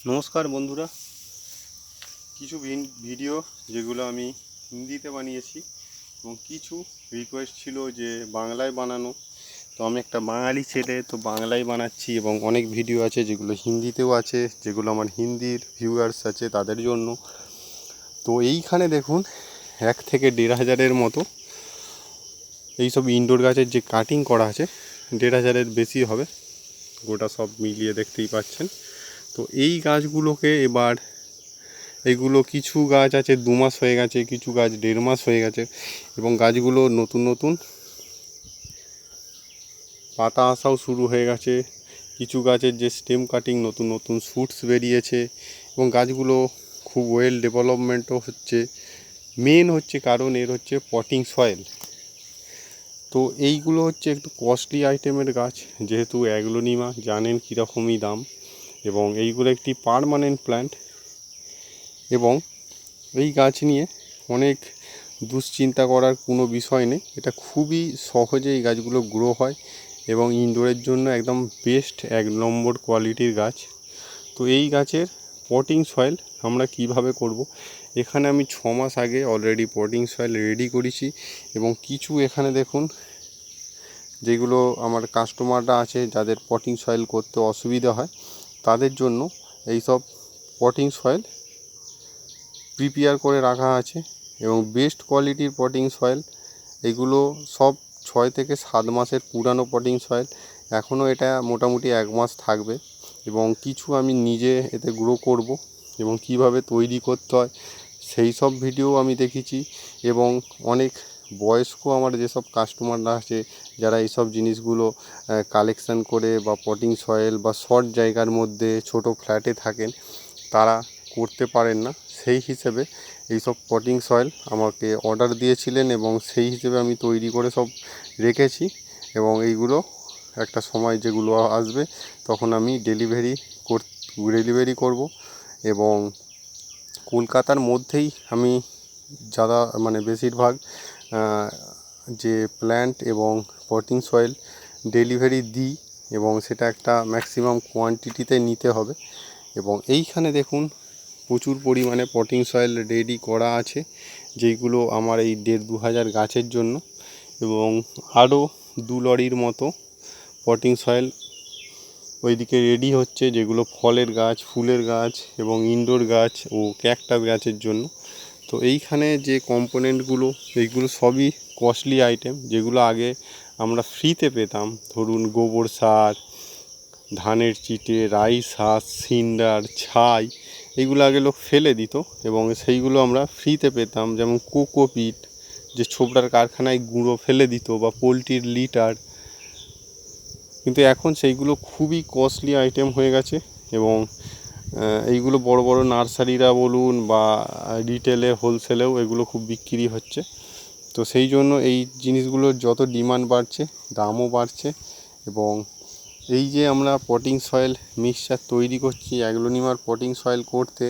নমস্কার বন্ধুরা, কিছু ভিডিও যেগুলো আমি হিন্দিতে বানিয়েছি এবং কিছু রিকোয়েস্ট ছিল যে বাংলায় বানানো। তো আমি একটা বাঙালি ছেলে, তো বাংলায় বানাচ্ছি এবং অনেক ভিডিও আছে যেগুলো হিন্দিতেও আছে, যেগুলো আমার হিন্দির ভিউয়ার্স আছে তাদের জন্য। তো এইখানে দেখুন 1 থেকে 1,500-এর মতো এইসব ইনডোর গাছের যে কাটিং করা আছে, 1,500-এর বেশি হবে, গোটা সব মিলিয়ে দেখতেই পাচ্ছেন। তো এই গাছগুলোকে এবার এগুলো কিছু গাছ আছে 2 মাস হয়ে গেছে, কিছু গাছ 1.5 মাস হয়ে গেছে এবং গাছগুলো নতুন নতুন পাতা আসাও শুরু হয়ে গেছে। কিছু গাছের যে স্টেম কাটিং নতুন নতুন শুটস বেরিয়েছে এবং গাছগুলো খুব ওয়েল ডেভেলপমেন্টও হচ্ছে। মেন হচ্ছে কারণ এর হচ্ছে পটিং সয়েল। তো এইগুলো হচ্ছে একটু কস্টলি আইটেমের গাছ, যেহেতু অ্যাগ্লোনিমা জানেন কীরকমই দাম, এবং এইগুলো একটি পার্মানেন্ট প্ল্যান্ট এবং এই গাছ নিয়ে অনেক দুশ্চিন্তা করার কোনো বিষয় নেই। এটা খুবই সহজে এই গাছগুলো গ্রো হয় এবং ইনডোরের জন্য একদম বেস্ট 1 নম্বর কোয়ালিটির গাছ। তো এই গাছের পটিং সয়েল আমরা কিভাবে করব, এখানে আমি 6 মাস আগে অলরেডি পটিং সয়েল রেডি করেছি এবং কিছু এখানে দেখুন যেগুলো আমার কাস্টমাররা আছে যাদের পটিং সয়েল করতে অসুবিধা হয় তাদের জন্য এই সব পটিং সয়েল প্রিপেয়ার করে রাখা আছে এবং বেস্ট কোয়ালিটির পটিং সয়েল। এগুলো সব 6 থেকে 7 মাসের পুরানো পটিং সয়েল, এখনও এটা মোটামুটি 1 মাস থাকবে এবং কিছু আমি নিজে এতে গ্রো করব এবং কিভাবে তৈরি করতে হয় সেই সব ভিডিও আমি দেখেছি। এবং অনেক বয়স্ক আমার যেসব কাস্টমাররা আছে যারা এইসব জিনিসগুলো কালেকশান করে বা পটিং সয়েল বা শর্ট জায়গার মধ্যে ছোট ফ্ল্যাটে থাকেন, তারা করতে পারেন না, সেই হিসেবে এইসব পটিং সয়েল আমাকে অর্ডার দিয়েছিলেন এবং সেই হিসেবে আমি তৈরি করে সব রেখেছি এবং এইগুলো একটা সময় যেগুলো আসবে তখন আমি ডেলিভারি করব এবং কলকাতার মধ্যেই আমি যারা মানে বেশিরভাগ যে প্ল্যান্ট এবং পটিং সয়েল ডেলিভারি দিই এবং সেটা একটা ম্যাক্সিমাম কোয়ান্টিটিতে নিতে হবে। এবং এইখানে দেখুন প্রচুর পরিমাণে পটিং সয়েল রেডি করা আছে যেইগুলো আমার এই 1,500-2,000 গাছের জন্য, এবং আরও 2 লরির মতো পটিং সয়েল ওইদিকে রেডি হচ্ছে যেগুলো ফলের গাছ, ফুলের গাছ এবং ইনডোর গাছ ও ক্যাকটাস গাছের জন্য। তো এইখানে যে কম্পোনেন্টগুলো এইগুলো সবই কস্টলি আইটেম, যেগুলো আগে আমরা ফ্রিতে পেতাম। ধরুন গোবর সার, ধানের চিটে, রাইস হাঁস, সিন্ডার, ছাই, এইগুলো আগে লোক ফেলে দিত এবং সেইগুলো আমরা ফ্রিতে পেতাম, যেমন কোকোপিট যে ছোবড়ার কারখানায় গুঁড়ো ফেলে দিত বা পোলট্রির লিটার। কিন্তু এখন সেইগুলো খুবই কস্টলি আইটেম হয়ে গেছে এবং এইগুলো বড় বড় নার্সারিরা বলুন বা রিটেলে হোলসেলেও এগুলো খুব বিক্রি হচ্ছে। তো সেই জন্য এই জিনিসগুলোর যত ডিমান্ড বাড়ছে দামও বাড়ছে। এবং এই যে আমরা পটিং সয়েল মিক্সচার তৈরি করছি, অ্যাগ্লোনিমার পটিং সয়েল করতে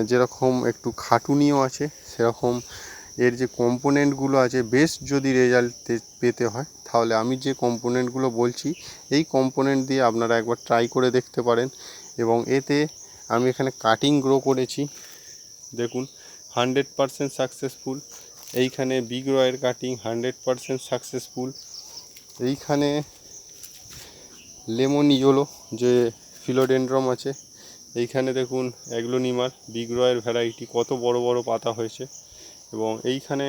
যেরকম একটু খাটুনিও আছে, সেরকম এর যে কম্পোনেন্টগুলো আছে বেশ যদি রেজাল্ট পেতে হয় তাহলে আমি যে কম্পোনেন্টগুলো বলছি এই কম্পোনেন্ট দিয়ে আপনারা একবার ট্রাই করে দেখতে পারেন। এবং এতে আমি এখানে কাটিং গ্রো করেছি, দেখুন 100% সাকসেসফুল। এইখানে বিগ রয়ের কাটিং 100% সাকসেসফুল। এইখানে লেমন ইয়েলো যে ফিলোডেন্ড্রম আছে, এইখানে দেখুন অ্যাগ্লোনিমার বিগ রয়ের ভ্যারাইটি কত বড় বড় পাতা হয়েছে এবং এইখানে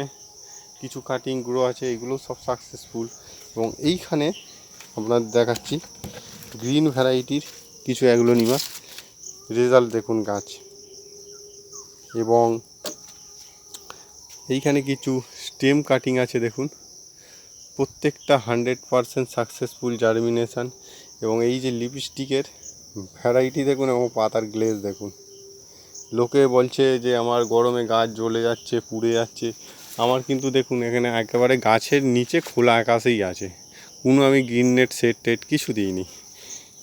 কিছু কাটিং গ্রো আছে, এগুলো সব সাকসেসফুল। এবং এইখানে আপনার দেখাচ্ছি গ্রিন ভ্যারাইটির কিছু অ্যাগ্লোনিমা রেজাল্ট দেখুন গাছ। এবং এইখানে কিছু স্টেম কাটিং আছে, দেখুন প্রত্যেকটা 100% সাকসেসফুল জার্মিনেশান। এবং এই যে লিপস্টিকের ভ্যারাইটি দেখুন এবং পাতার গ্লেজ দেখুন। লোকে বলছে যে আমার গরমে গাছ জ্বলে যাচ্ছে, পুড়ে যাচ্ছে, আমার কিন্তু দেখুন এখানে একেবারে গাছের নিচে খোলা আকাশেই আছে, কোনো আমি গ্রিন নেট সেট টেট কিছু দিইনি,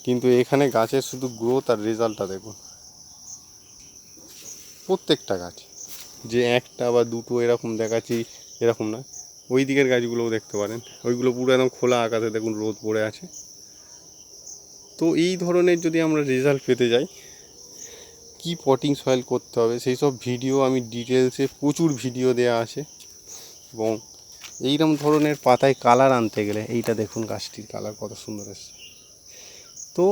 কিন্তু এখানে গাছের শুধু গ্রোথ আর রেজাল্টটা দেখুন। প্রত্যেকটা গাছ যে একটা বা দুটো এরকম দেখাচ্ছি এরকম না, ওই দিকের গাছগুলোও দেখতে পারেন, ওইগুলো পুরো একদম খোলা আকাশে দেখুন রোদ পড়ে আছে। তো এই ধরনের যদি আমরা রেজাল্ট পেতে যাই কি পটিং সয়েল করতে হবে সেই সব ভিডিও আমি ডিটেলসে প্রচুর ভিডিও দেওয়া আছে। এবং এইরকম ধরনের পাতায় কালার আনতে গেলে এইটা দেখুন গাছটির কালার কত সুন্দর এসছে। তো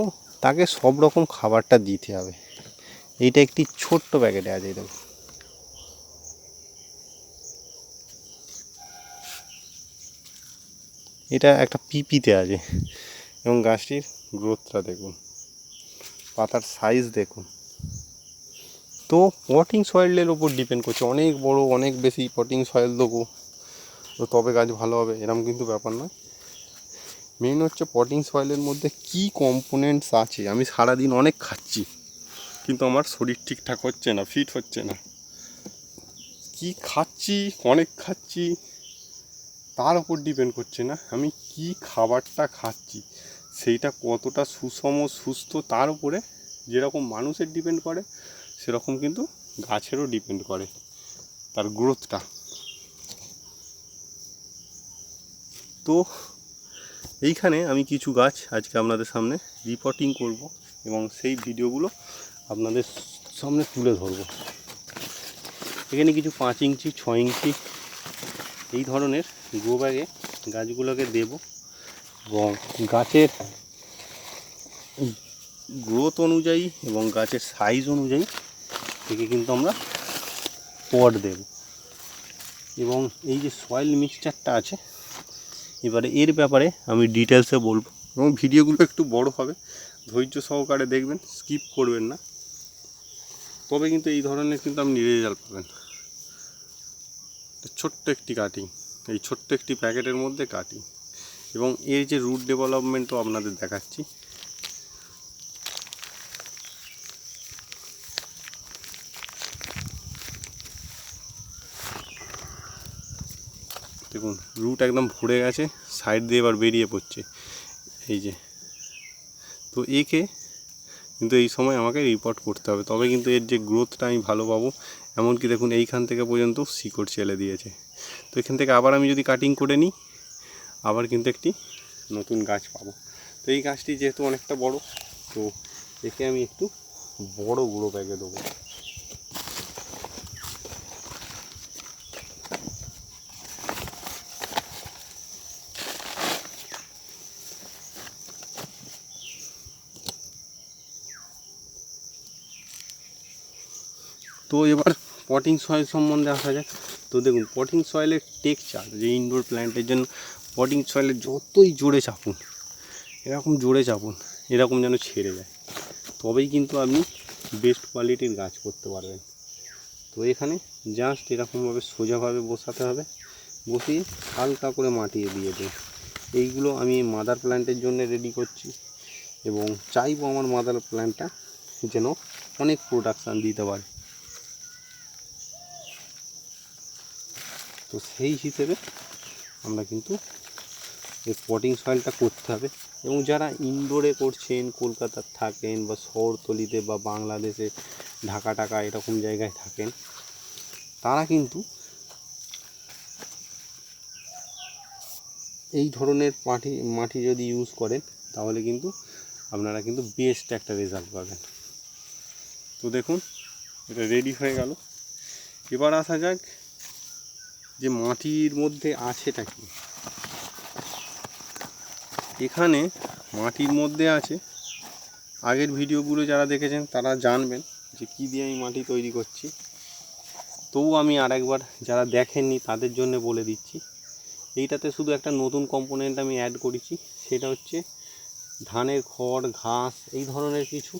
তাকে সব রকম খাবারটা দিতে হবে। এইটা একটি ছোট্ট প্যাকেটে আছে, দেখুন। এটা একটা পিপিতে আছে এবং গাছটির গ্রোথটা দেখুন, পাতার সাইজ দেখুন। তো পটিং সয়েলের ওপর ডিপেন্ড করছে, অনেক বড় অনেক বেশি পটিং সয়েল দেবো তো তবে গাছ ভালো হবে এরকম কিন্তু ব্যাপার নয়। মেইন হচ্ছে পটিং সয়েলের মধ্যে কি কম্পোনেন্টস আছে। আমি সারাদিন অনেক খাচ্ছি কিন্তু আমার শরীর ঠিকঠাক হচ্ছে না, ফিট হচ্ছে না। কি খাচ্ছি, অনেক খাচ্ছি, তার উপর ডিপেন্ড করছে না আমি কি খাবারটা খাচ্ছি সেইটা কতটা সুষম সুস্থ তার উপরে যেরকম মানুষের ডিপেন্ড করে সেরকম কিন্তু গাছেরও ডিপেন্ড করে তার গ্রোথটা। তো এইখানে আমি কিছু গাছ আজকে আপনাদের সামনে রিপোর্টিং করব এবং সেই ভিডিওগুলো আপনাদের সামনে তুলে ধরব। এখানে কিছু 5 ইঞ্চি 6 ইঞ্চি এই ধরনের গ্রো ব্যাগে গাছগুলোকে দেব এবং গাছের গ্রোথ অনুযায়ী এবং গাছের সাইজ অনুযায়ী থেকে কিন্তু আমরা পট দেব। এবং এই যে সয়েল মিক্সচারটা আছে এবারে এর ব্যাপারে আমি ডিটেলসে বলবো এবং ভিডিওগুলো একটু বড় হবে, ধৈর্য সহকারে দেখবেন, স্কিপ করবেন না, তবে কিন্তু এই ধরনের কিন্তু আপনি রেজাল্ট পাবেন। ছোট্ট একটি কাটিং, এই ছোট্ট একটি প্যাকেটের মধ্যে কাটিং এবং এর যে রুট ডেভেলপমেন্টও আপনাদের দেখাচ্ছি। দেখুন রুট একদম ভরে গেছে, সাইড দিয়ে এবার বেরিয়ে পড়ছে এই যে। তো একে কিন্তু এই সময় আমাকে রিপোর্ট করতে হবে, তবে কিন্তু এর যে গ্রোথটা আমি ভালো পাবো। এমনকি দেখুন এইখান থেকে পর্যন্ত শিকড় ছেলে দিয়েছে। তো এখান থেকে আবার আমি যদি কাটিং করে নিই আবার কিন্তু একটি নতুন গাছ পাবো। তো এই গাছটি যেহেতু অনেকটা বড়, তো একে আমি একটু বড় গুঁড়ো ব্যাগে দেবো। তো এবার পটিং সয়েল সম্বন্ধে আসা যাক। তো দেখুন পটিং সয়েলের টেক্সচার যে ইনডোর প্ল্যান্টের জন্য পটিং সয়েলে যতই জোরে চাপুন, এরকম জোরে চাপুন, এরকম যেন ছেড়ে যায়, তবেই কিন্তু আপনি বেস্ট কোয়ালিটির গাছ করতে পারবেন। তো এখানে জাস্ট এরকমভাবে সোজাভাবে বসাতে হবে, বসিয়ে হালকা করে মাটিয়ে দিয়ে দেয়। এইগুলো আমি মাদার প্ল্যান্টের জন্য রেডি করছি এবং চাইবো আমার মাদার প্ল্যান্টটা যেন অনেক প্রোডাকশান দিতে পারে। তো সেই হিসেবে আমরা কিন্তু এই পটিং সয়েলটা করতে হবে। এবং যারা ইনডোরে করছেন, কলকাতার থাকেন বা শহরতলিতে বা বাংলাদেশে ঢাকা এরকম জায়গায় থাকেন, তারা কিন্তু এই ধরনের মাটি যদি ইউজ করেন তাহলে কিন্তু আপনারা কিন্তু বেস্ট একটা রেজাল্ট পাবেন। তো দেখুন এটা রেডি হয়ে গেল। এবার আসা যাক যে মাটির মধ্যে আছেটা কি। এখানে মাটির মধ্যে আছে, আগের ভিডিওগুলো যারা দেখেছেন তারা জানবেন যে কী দিয়ে আমি মাটি তৈরি করছি। তবু আমি আরেকবার যারা দেখেননি তাদের জন্য বলে দিচ্ছি। এইটাতে শুধু একটা নতুন কম্পোনেন্ট আমি অ্যাড করেছি, সেটা হচ্ছে ধানের খড়, ঘাস, এই ধরনের কিছু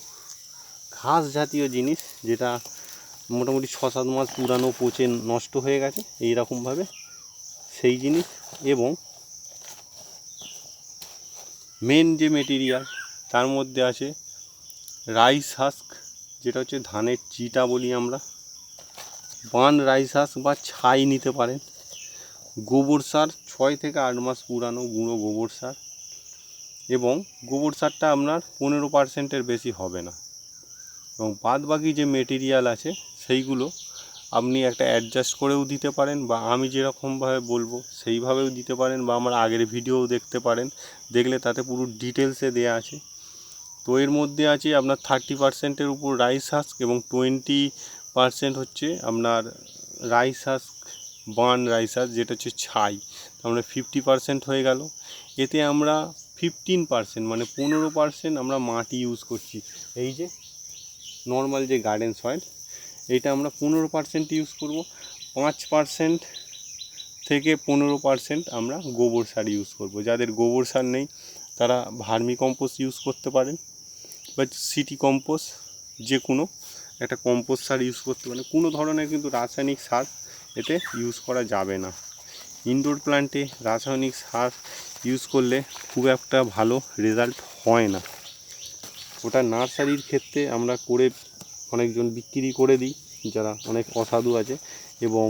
ঘাস জাতীয় জিনিস যেটা মোটামুটি 6-7 মাস পুরানো, পচে নষ্ট হয়ে গেছে এই রকমভাবে সেই জিনিস। এবং মেন যে মেটেরিয়াল তার মধ্যে আছে রাইস হাস্ক, যেটা হচ্ছে ধানের চিটা বলি আমরা, বান রাইস হাস্ক বা ছাই নিতে পারেন, গোবর সার 6 থেকে 8 মাস পুরানো গুঁড়ো গোবর সার, এবং গোবর সারটা আপনার 15%-এর বেশি হবে না। এবং বাদ বাকি যে মেটেরিয়াল আছে সেইগুলো আপনি একটা অ্যাডজাস্ট করেও দিতে পারেন, বা আমি যেরকমভাবে বলবো সেইভাবেও দিতে পারেন, বা আমার আগের ভিডিও দেখতে পারেন, দেখলে তাতে পুরো ডিটেলসে দেয়া আছে। তো এর মধ্যে আছে আপনার 30%-এর উপর রাইস হাস্ক এবং 20% হচ্ছে আপনার rice husk, burn rice husk, যেটা হচ্ছে ছাই। তার 50% হয়ে গেল। এতে আমরা 15% মানে 15% আমরা মাটি ইউজ করছি। এই যে নর্মাল যে গার্ডেন সয়েল, এইটা আমরা 15% ইউজ করব। 5% থেকে 15% আমরা গোবর সার ইউজ করব। যাদের গোবর সার নেই তারা ভার্মি কম্পোস্ট ইউজ করতে পারেন বা সিটি কম্পোস্ট, যে কোনো একটা কম্পোস্ট সার ইউজ করতে পারেন। কোনো ধরনের কিন্তু রাসায়নিক সার এতে ইউজ করা যাবে না। ইনডোর প্ল্যান্টে রাসায়নিক সার ইউজ করলে খুব একটা ভালো রেজাল্ট হয় না। ওটা নার্সারির ক্ষেত্রে আমরা করে অনেকজন বিক্রি করে দিই, যারা অনেক অসাধু আছে, এবং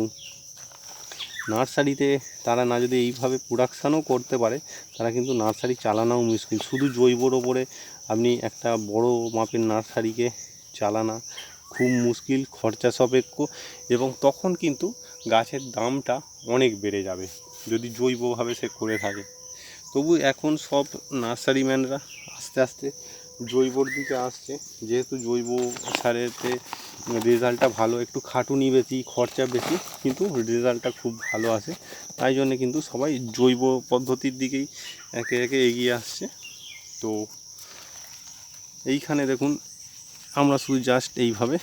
নার্সারিতে তারা না যদি এইভাবে প্রোডাকশানও করতে পারে, তারা কিন্তু নার্সারি চালানোও মুশকিল। শুধু জৈবর ওপরে আপনি একটা বড় মাপের নার্সারিকে চালানো খুব মুশকিল, খরচা সাপেক্ষ, এবং তখন কিন্তু গাছের দামটা অনেক বেড়ে যাবে যদি জৈবভাবে সে করে থাকে। তবু এখন সব নার্সারিম্যানরা আস্তে আস্তে জৈবর দিকে আসছে, যেহেতু জৈব সারেতে রেজাল্টটা ভালো, একটু খাটুনি বেশি, খরচা বেশি, কিন্তু রেজাল্টটা খুব ভালো আসে। তাই জন্যে কিন্তু সবাই জৈব পদ্ধতির দিকেই একে একে এগিয়ে আসছে। তো এইখানে দেখুন আমরা শুধু জাস্ট এইভাবে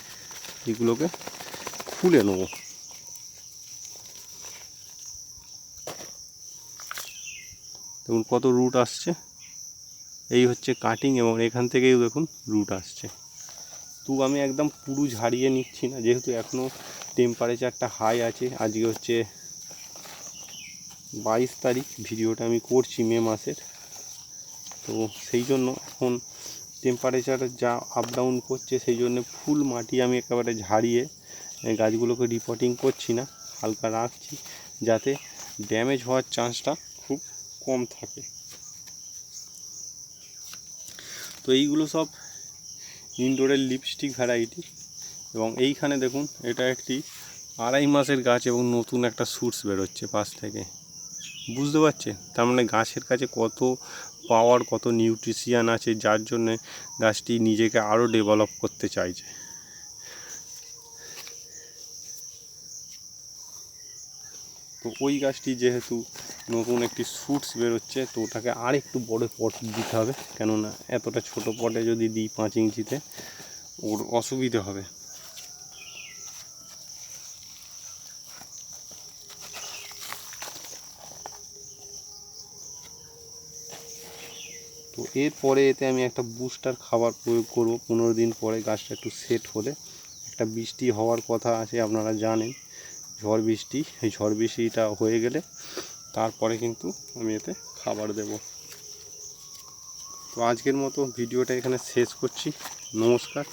এগুলোকে খুলে নেব। দেখুন কত রুট আসছে, এই হচ্ছে কাটিং, এবং এখান থেকেই দেখুন রুট আসছে। তো আমি একদম পুরো ঝাড়িয়ে নিচ্ছি না, যেহেতু এখনও টেম্পারেচারটা হাই আছে। আজকে হচ্ছে 22 তারিখ, ভিডিওটা আমি করছি মে মাসের। তো সেই জন্য এখন টেম্পারেচার যা আপ ডাউন করছে, সেই জন্য ফুল মাটি আমি একেবারে ঝাড়িয়ে গাছগুলোকে রিপোর্টিং করছি না, হালকা রাখছি, যাতে ড্যামেজ হওয়ার চান্সটা খুব কম থাকে। তো এইগুলো সব ইনডোরের লিপস্টিক ভ্যারাইটি, এবং এইখানে দেখুন এটা একটি 2.5 মাসের গাছ এবং নতুন একটা শুটস বেরোচ্ছে পাশ থেকে। বুঝতে পারছেন তার মানে গাছের কাছে কত পাওয়ার, কত নিউট্রিশিয়ান আছে, যার জন্যে গাছটি নিজেকে আরও ডেভেলপ করতে চাইছে। তো ওই গাছটি যেহেতু নতুন একটি শুটস বেরোচ্ছে, তো ওটাকে আর একটু বড় পট দিতে হবে, কেননা এতটা ছোট পটে যদি দিই 5 ইঞ্চিতে ওর অসুবিধে হবে। তো এরপরে এতে আমি একটা বুস্টার খাবার প্রয়োগ করব 15 দিন পরে, গাছটা একটু সেট হলে। একটা বৃষ্টি হওয়ার কথা আছে, আপনারা জানেন, ঝড় বৃষ্টি। এই ঝড় বৃষ্টিটা হয়ে গেলে তারপরে কিন্তু আমি এতে খাবার দেব। তো আজকের মতো ভিডিওটা এখানে শেষ করছি। নমস্কার।